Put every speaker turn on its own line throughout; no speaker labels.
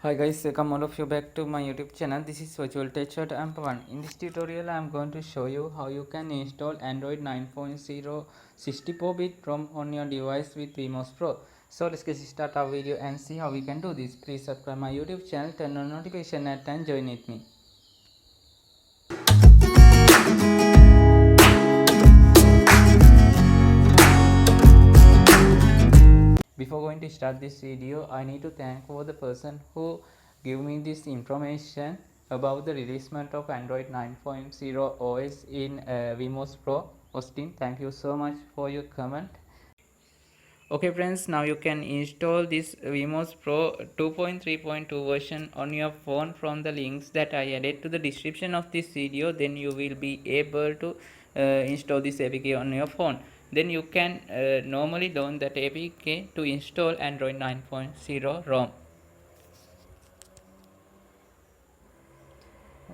Hi guys, welcome all of you back to my YouTube channel. This is Virtual Teacher Amp1. In this tutorial, I am going to show you how you can install Android 9.0 64-bit ROM on your device with VmosPro. So let's get start our video and see how we can do this. Please subscribe my YouTube channel, turn on notification and join with me. Before going to start this video, I need to thank for the person who gave me this information about the releasement of Android 9.0 OS in VmosPro. Austin, thank you so much for your comment. Okay friends, now you can install this VmosPro 2.3.2 version on your phone from the links that I added to the description of this video. Then you will be able to install this APK on your phone. Then you can normally download that APK to install Android 9.0 ROM.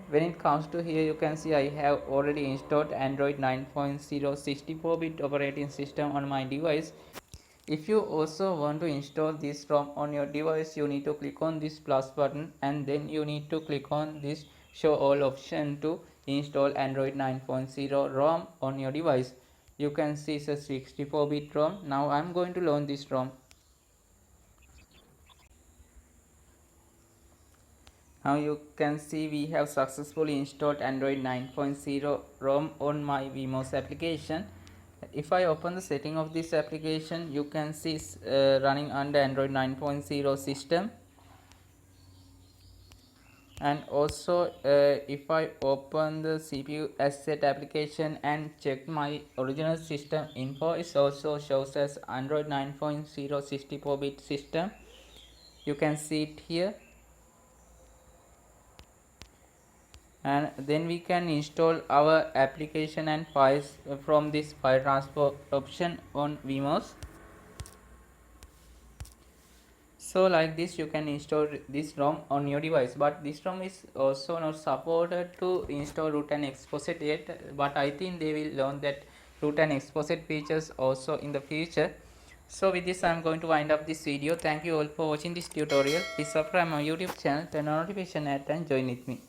When it comes to here, you can see I have already installed Android 9.0 64-bit operating system on my device. If you also want to install this ROM on your device, you need to click on this plus button and then you need to click on this show all option to install Android 9.0 ROM on your device. You can see it's a 64-bit ROM. Now I'm going to launch this ROM. Now you can see we have successfully installed Android 9.0 ROM on my VMOS application. If I open the setting of this application, you can see it's running under Android 9.0 system. And also if I open the CPU asset application and check my original system info, it also shows as Android 9.0 64-bit system. You can see it here. And then we can install our application and files from this file transfer option on VMOS. So like this you can install this ROM on your device, but this ROM is also not supported to install root and exposit yet, but I think they will learn that root and exposit features also in the future. So with this I am going to wind up this video. Thank you all for watching this tutorial. Please subscribe my YouTube channel, turn on notification and join with me.